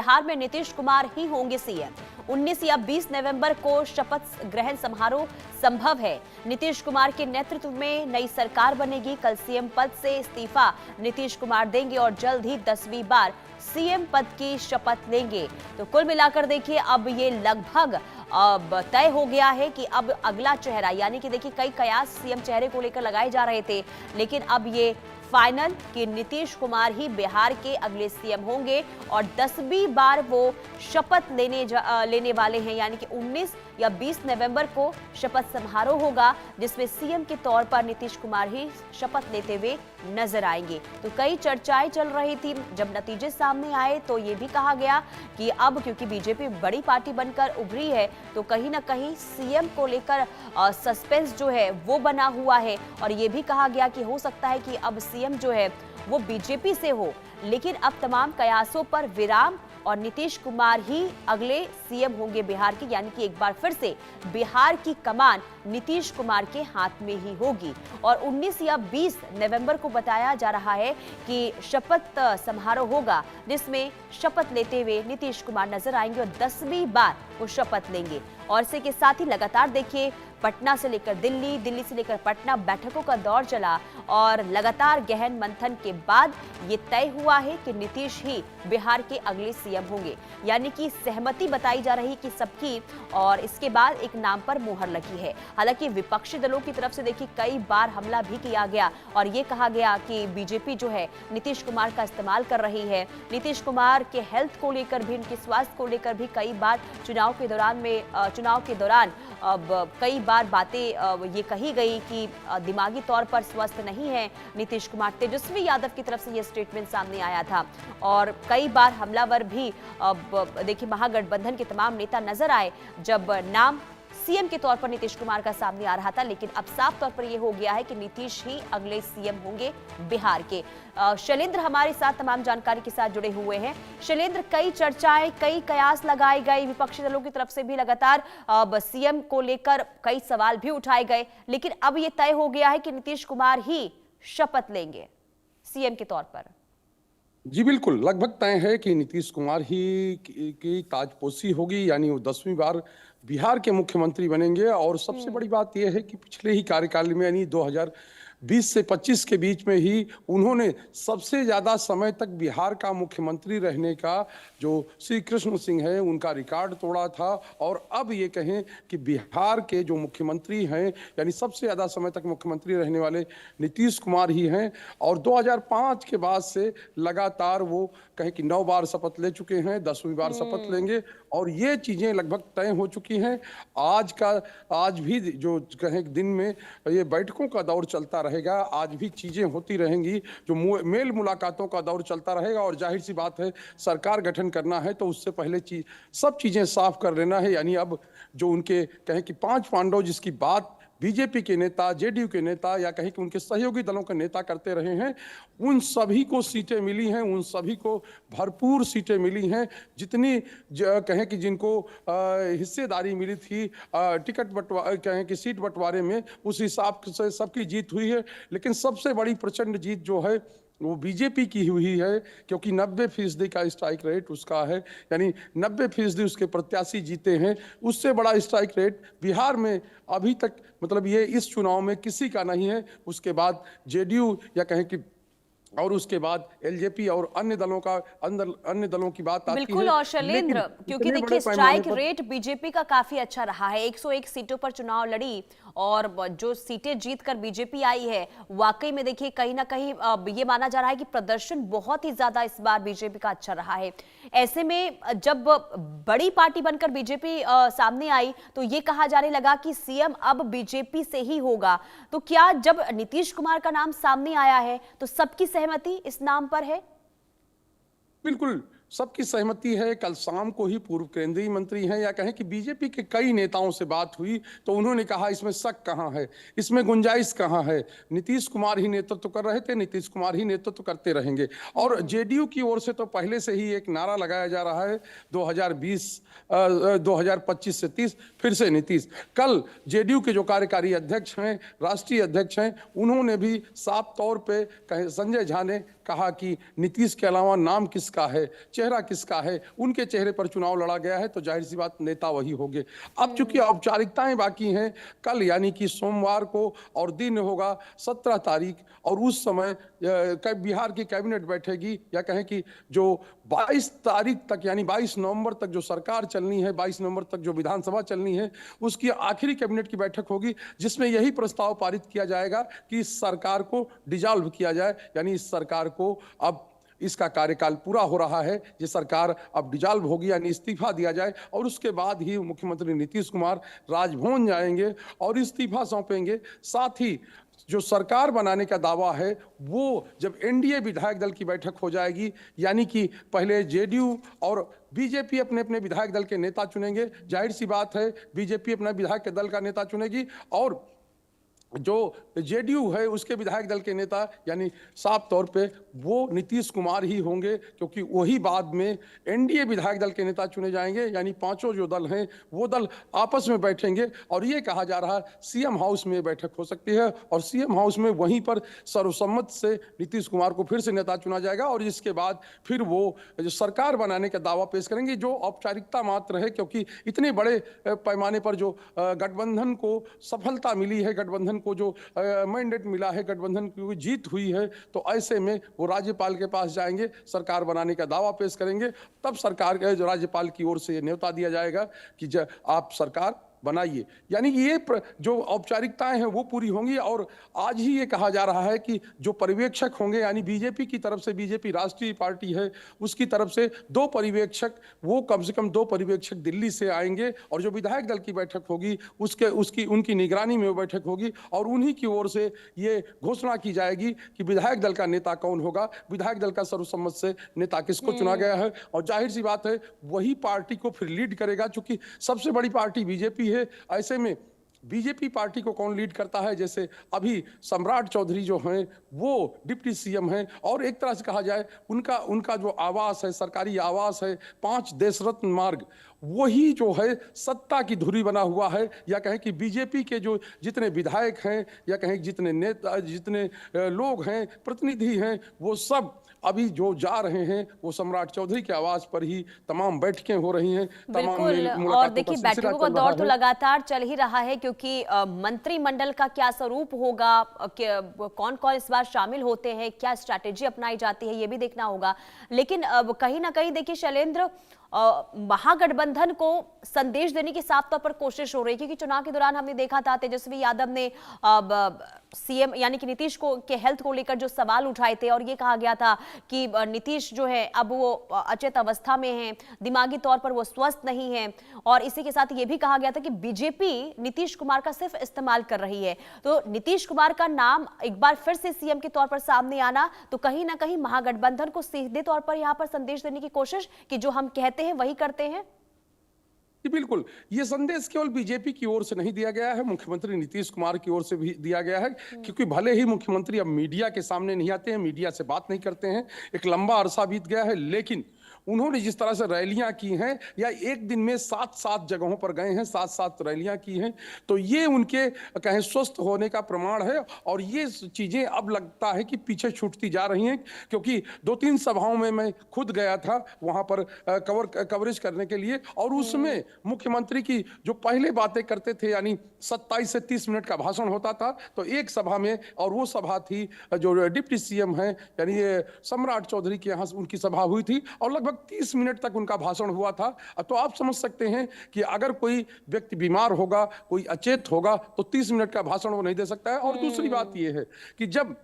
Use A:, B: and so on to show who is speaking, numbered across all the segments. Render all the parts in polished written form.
A: बिहार में नीतीश कुमार ही होंगे सीएम। 19 या 20 नवंबर को शपथ ग्रहण समारोह संभव है। नीतीश कुमार के नेतृत्व में नई सरकार बनेगी। कल सीएम पद से इस्तीफा नीतीश कुमार देंगे और जल्द ही 10वीं बार सीएम पद की शपथ लेंगे। तो कुल मिलाकर देखिए अब ये लगभग अब तय हो गया है कि अब अगला चेहरा, यानी कि देखिए कई कयास सीएम चेहरे को लेकर लगाए जा रहे थे, लेकिन अब ये फाइनल कि नीतीश कुमार ही बिहार के अगले सीएम होंगे और 10वीं बार वो शपथ लेने वाले हैं। यानी कि 19 या 20 नवंबर को शपथ समारोह होगा जिसमें सीएम के तौर पर नीतीश कुमार ही शपथ लेते हुए नजर आएंगे। तो कई चर्चाएं चल रही थी। जब नतीजे सामने आए तो ये भी कहा गया कि अब क्योंकि बीजेपी बड़ी पार्टी बनकर उभरी है तो कहीं ना कहीं सीएम को लेकर सस्पेंस जो है वो बना हुआ है और ये भी कहा गया कि हो सकता है कि अब सीएम जो है वो बीजेपी से हो। लेकिन अब तमाम कयासों पर विराम और नीतीश कुमार ही अगले सीएम होंगे बिहार के, यानी कि एक बार फिर से बिहार की कमान नीतीश कुमार के हाथ में ही होगी। और 19 या 20 नवंबर को बताया जा रहा है कि शपथ समारोह होगा जिसमें शपथ लेते हुए नीतीश कुमार नजर आएंगे और 10वीं बार वो शपथ लेंगे। और इसी के साथ ही लगातार देखिए पटना से लेकर दिल्ली, दिल्ली से लेकर पटना बैठकों का दौर चला और लगातार गहन मंथन के बाद ये तय हुआ है कि नीतीश ही बिहार के अगले सीएम होंगे। यानी कि सहमति बताई जा रही कि सबकी, और इसके बाद एक नाम पर मुहर लगी है। हालांकि विपक्षी दलों की तरफ से देखिए कई बार हमला भी किया गया और ये कहा गया कि बीजेपी जो है नीतीश कुमार का इस्तेमाल कर रही है। नीतीश कुमार के हेल्थ को लेकर भी, उनके स्वास्थ्य को लेकर भी कई बार चुनाव के दौरान कई बार बातें ये कही गई कि दिमागी तौर पर स्वस्थ नहीं है नीतीश कुमार। तेजस्वी यादव की तरफ से ये स्टेटमेंट सामने आया था और कई बार हमलावर भी देखिए महागठबंधन के तमाम नेता नजर आए जब नाम सीएम के तौर पर नीतीश कुमार का सामने आ रहा था। लेकिन अब साफ तौर पर यह हो गया है कि नीतीश ही अगले सीएम होंगे बिहार के। शैलेंद्र हमारे साथ तमाम जानकारी के साथ जुड़े हुए हैं। शैलेंद्र, कई चर्चाएं, कई कयास लगाए गए, विपक्षी दलों की तरफ से भी लगातार सीएम को लेकर कई सवाल भी उठाए गए, लेकिन अब यह तय हो गया है कि नीतीश कुमार ही शपथ लेंगे सीएम के तौर पर।
B: जी बिल्कुल, लगभग तय है कि नीतीश कुमार ही की ताजपोशी होगी, यानी वो 10वीं बार बिहार के मुख्यमंत्री बनेंगे। और सबसे बड़ी बात यह है कि पिछले ही कार्यकाल में यानी 2020 से 25 के बीच में ही उन्होंने सबसे ज़्यादा समय तक बिहार का मुख्यमंत्री रहने का जो श्री कृष्ण सिंह है उनका रिकॉर्ड तोड़ा था। और अब ये कहें कि बिहार के जो मुख्यमंत्री हैं यानी सबसे ज़्यादा समय तक मुख्यमंत्री रहने वाले नीतीश कुमार ही हैं। और 2005 के बाद से लगातार वो कहें कि 9 बार शपथ ले चुके हैं, 10वीं बार शपथ लेंगे और ये चीज़ें लगभग तय हो चुकी हैं। आज भी जो कहें दिन में ये बैठकों का दौर चलता रहेगा, आज भी चीजें होती रहेंगी, जो मेल मुलाकातों का दौर चलता रहेगा। और जाहिर सी बात है सरकार गठन करना है तो उससे पहले सब चीजें साफ कर लेना है। यानी अब जो उनके कहें कि 5 पांडव जिसकी बात बीजेपी के नेता, जेडीयू के नेता या कहें कि उनके सहयोगी दलों के नेता करते रहे हैं, उन सभी को सीटें मिली हैं, उन सभी को भरपूर सीटें मिली हैं। जितनी कहें कि जिनको हिस्सेदारी मिली थी टिकट कहें कि सीट बंटवारे में, उस हिसाब से सबकी जीत हुई है। लेकिन सबसे बड़ी प्रचंड जीत जो है वो बीजेपी की हुई है, क्योंकि 90% का स्ट्राइक रेट उसका है, यानी 90% उसके प्रत्याशी जीते हैं। उससे बड़ा स्ट्राइक रेट बिहार में अभी तक मतलब ये इस चुनाव में किसी का नहीं है। उसके बाद जेडीयू या कहें कि और उसके बाद एलजेपी और अन्य दलों की बात आती है।
A: बिल्कुल। और शैलेंद्र, क्योंकि देखिए स्ट्राइक रेट बीजेपी का काफी अच्छा रहा है, 101 सीटों पर चुनाव लड़ी और जो सीटें जीतकर बीजेपी आई है, वाकई में देखिए कहीं ना कहीं ये माना जा रहा है कि प्रदर्शन बहुत ही ज्यादा इस बार बीजेपी का अच्छा रहा है। ऐसे में जब बड़ी पार्टी बनकर बीजेपी सामने आई तो ये कहा जाने लगा कि सीएम अब बीजेपी से ही होगा। तो क्या जब नीतीश कुमार का नाम सामने आया है तो सबकी सहमति इस नाम पर है?
B: बिल्कुल, सबकी सहमति है। कल शाम को ही पूर्व केंद्रीय मंत्री हैं या कहें कि बीजेपी के कई नेताओं से बात हुई तो उन्होंने कहा इसमें शक कहाँ है, इसमें गुंजाइश कहाँ है। नीतीश कुमार ही नेतृत्व कर रहे थे, नीतीश कुमार ही नेतृत्व करते रहेंगे। और जेडीयू की ओर से तो पहले से ही एक नारा लगाया जा रहा है 2025 से 30 फिर से नीतीश। कल जेडीयू के जो कार्यकारी अध्यक्ष हैं, राष्ट्रीय अध्यक्ष हैं, उन्होंने भी साफ तौर पर संजय झा ने कहा कि नीतीश के अलावा नाम किसका है, चेहरा किसका है, उनके चेहरे पर चुनाव लड़ा गया है, तो जाहिर सी बात नेता वही होंगे। अब चूंकि औपचारिकताएं बाकी हैं, कल यानी कि सोमवार को और दिन होगा 17 तारीख, और उस समय बिहार की कैबिनेट बैठेगी, या कहें कि जो 22 तारीख तक यानी 22 नवंबर तक जो सरकार चलनी है, 22 नवंबर तक जो विधानसभा चलनी है, उसकी आखिरी कैबिनेट की बैठक होगी, जिसमें यही प्रस्ताव पारित किया जाएगा कि इस सरकार को डिसॉल्व किया जाए, यानी इस सरकार को अब इसका कार्यकाल पूरा हो रहा है, ये सरकार अब डिसॉल्व होगी, यानी इस्तीफा दिया जाए, और उसके बाद ही मुख्यमंत्री नीतीश कुमार राजभवन जाएंगे और इस्तीफा सौंपेंगे। साथ ही जो सरकार बनाने का दावा है, वो जब एनडीए विधायक दल की बैठक हो जाएगी, यानी कि पहले जेडीयू और बीजेपी अपने अपने विधायक दल के नेता चुनेंगे, जाहिर सी बात है बीजेपी अपना विधायक दल का नेता चुनेगी, और जो जेडीयू है उसके विधायक दल के नेता यानी साफ तौर पे वो नीतीश कुमार ही होंगे, क्योंकि वही बाद में एनडीए विधायक दल के नेता चुने जाएंगे, यानी पांचों जो दल हैं वो दल आपस में बैठेंगे, और ये कहा जा रहा है सीएम हाउस में बैठक हो सकती है, और सीएम हाउस में वहीं पर सर्वसम्मत से नीतीश कुमार को फिर से नेता चुना जाएगा, और इसके बाद फिर वो जो सरकार बनाने का दावा पेश करेंगे, जो औपचारिकता मात्र है, क्योंकि इतने बड़े पैमाने पर जो गठबंधन को सफलता मिली है, गठबंधन को जो मैंडेट मिला है, गठबंधन की जीत हुई है, तो ऐसे में वो राज्यपाल के पास जाएंगे, सरकार बनाने का दावा पेश करेंगे, तब सरकार के जो राज्यपाल की ओर से न्योता दिया जाएगा कि आप सरकार बनाइए। यानी कि ये जो औपचारिकताएं हैं वो पूरी होंगी, और आज ही ये कहा जा रहा है कि जो पर्यवेक्षक होंगे, यानी बीजेपी की तरफ से, बीजेपी राष्ट्रीय पार्टी है उसकी तरफ से 2 पर्यवेक्षक, वो कम से कम 2 पर्यवेक्षक दिल्ली से आएंगे, और जो विधायक दल की बैठक होगी उनकी निगरानी में वो बैठक होगी, और उन्हीं की ओर से ये घोषणा की जाएगी कि विधायक दल का नेता कौन होगा, विधायक दल का सर्वसम्मत से नेता किसको चुना गया है, और जाहिर सी बात है वही पार्टी को फिर लीड करेगा, चूंकि सबसे बड़ी पार्टी बीजेपी है। ऐसे में बीजेपी पार्टी को कौन लीड करता है, जैसे अभी सम्राट चौधरी जो हैं वो डिप्टी सीएम हैं, और एक तरह से कहा जाए उनका जो आवास है, सरकारी आवास है 5 देश रत्न मार्ग, वही जो है सत्ता की धुरी बना हुआ है, या कहें कि बीजेपी के जो जितने विधायक हैं, या कहें जितने नेता, जितने लोग हैं, प्रतिनिधि हैं, वो सब अभी जो जा रहे हैं वो सम्राट चौधरी के आवास पर ही तमाम बैठकें हो रही हैं, तमाम
A: बिल्कुल। और देखिए बैठकों का दौर तो लगातार चल ही रहा है, क्योंकि मंत्रिमंडल का क्या स्वरूप होगा, कौन कौन इस बार शामिल होते हैं, क्या स्ट्रैटेजी अपनाई जाती है, ये भी देखना होगा। लेकिन कहीं ना कहीं देखिए शैलेंद्र, महागठबंधन को संदेश देने की साफ तौर पर कोशिश हो रही है, क्योंकि चुनाव के दौरान हमने देखा था तेजस्वी यादव ने सीएम यानी कि नीतीश को के हेल्थ को लेकर जो सवाल उठाए थे, और ये कहा गया था कि नीतीश जो है अब वो अचेत अवस्था में हैं, दिमागी तौर पर वो स्वस्थ नहीं है, और इसी के साथ ये भी कहा गया था कि बीजेपी नीतीश कुमार का सिर्फ इस्तेमाल कर रही है। तो नीतीश कुमार का नाम एक बार फिर से सीएम के तौर पर सामने आना, तो कहीं ना कहीं महागठबंधन को सीधे तौर पर यहाँ पर संदेश देने की कोशिश कि जो हम कहते हैं वही करते हैं।
B: जी बिल्कुल, ये संदेश केवल बीजेपी की ओर से नहीं दिया गया है, मुख्यमंत्री नीतीश कुमार की ओर से भी दिया गया है, क्योंकि भले ही मुख्यमंत्री अब मीडिया के सामने नहीं आते हैं, मीडिया से बात नहीं करते हैं, एक लंबा अरसा बीत गया है, लेकिन उन्होंने जिस तरह से रैलियां की हैं, या एक दिन में 7-7 जगहों पर गए हैं, 7-7 रैलियां की हैं, तो ये उनके कहें स्वस्थ होने का प्रमाण है, और ये चीजें अब लगता है कि पीछे छूटती जा रही हैं, क्योंकि 2-3 सभाओं में मैं खुद गया था वहां पर कवरेज करने के लिए, और उसमें मुख्यमंत्री की जो पहले बातें करते थे, यानी 27 से 30 मिनट का भाषण होता था, तो एक सभा में, और वो सभा थी जो डिप्टी सीएम हैं यानी ये सम्राट चौधरी के यहाँ उनकी सभा हुई थी, और लगभग 30 मिनट तक उनका भाषण हुआ था। तो आप समझ सकते हैं कि अगर कोई व्यक्ति बीमार होगा, कोई अचेत होगा, तो 30 मिनट का भाषण वो नहीं दे सकता है। और दूसरी बात यह है कि जब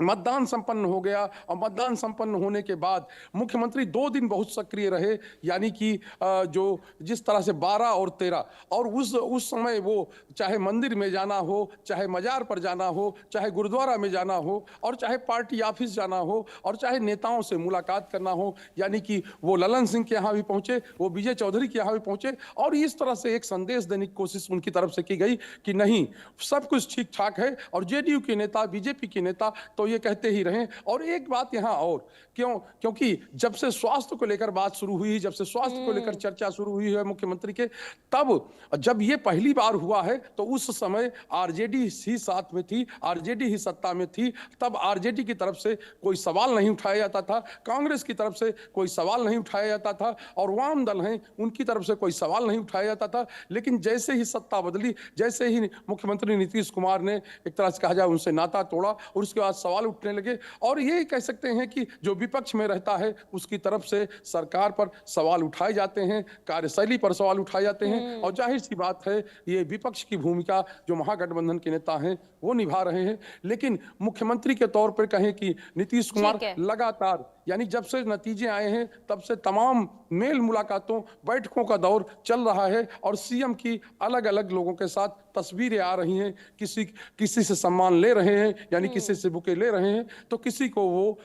B: मतदान संपन्न हो गया, और मतदान संपन्न होने के बाद मुख्यमंत्री 2 दिन बहुत सक्रिय रहे, यानी कि जो जिस तरह से 12 और 13, और उस समय वो चाहे मंदिर में जाना हो, चाहे मजार पर जाना हो, चाहे गुरुद्वारा में जाना हो, और चाहे पार्टी ऑफिस जाना हो, और चाहे नेताओं से मुलाकात करना हो, यानी कि वो ललन सिंह के यहाँ भी पहुंचे, वो विजय चौधरी के यहाँ भी पहुंचे, और इस तरह से एक संदेश देने की कोशिश उनकी तरफ से की गई कि नहीं, सब कुछ ठीक ठाक है, और जेडीयू के नेता, बीजेपी के नेता तो तो ये कहते ही रहे। और एक बात यहाँ और, क्योंकि जब से स्वास्थ्य को लेकर बात शुरू हुई, जब से स्वास्थ्य को लेकर चर्चा शुरू हुई है मुख्यमंत्री के, तब जब ये पहली बार हुआ है तो उस समय आरजेडी ही साथ में थी, आरजेडी ही सत्ता में थी। तब आरजेडी की तरफ से कोई सवाल नहीं उठाया जाता था, कांग्रेस की तरफ से कोई सवाल नहीं उठाया जाता था, और वाम दल हैं उनकी तरफ से कोई सवाल नहीं उठाया जाता था। लेकिन जैसे ही सत्ता बदली, जैसे ही मुख्यमंत्री नीतीश कुमार ने एक तरह से कहा जाए उनसे नाता तोड़ा, और उसके बाद सवाल उठने लगे। और ये कह सकते हैं कि जो विपक्ष में रहता है उसकी तरफ से सरकार पर सवाल उठाए जाते हैं, कार्यशैली पर सवाल उठाए जाते हैं। और जाहिर सी बात है ये विपक्ष की भूमिका जो महागठबंधन के नेता हैं वो निभा रहे हैं। लेकिन मुख्यमंत्री के तौर पर कहें कि नीतीश कुमार लगातार, यानी जब से नतीजे आए हैं तब से तमाम मेल मुलाकातों, बैठकों का दौर चल रहा है, और सीएम की अलग अलग लोगों के साथ तस्वीरें आ रही हैं। किसी से सम्मान ले रहे हैं, यानी किसी से बुके ले रहे हैं, तो किसी को वो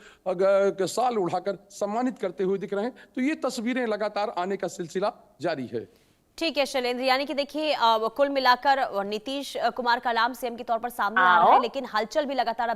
B: साल उड़ाकर सम्मानित करते हुए दिख रहे हैं। तो ये तस्वीरें लगातार आने का सिलसिला जारी है।
A: ठीक है शैलेंद्र, यानी कि देखिए कुल मिलाकर नीतीश कुमार का नाम सीएम के तौर पर सामने आ रहा है, लेकिन हलचल भी लगातार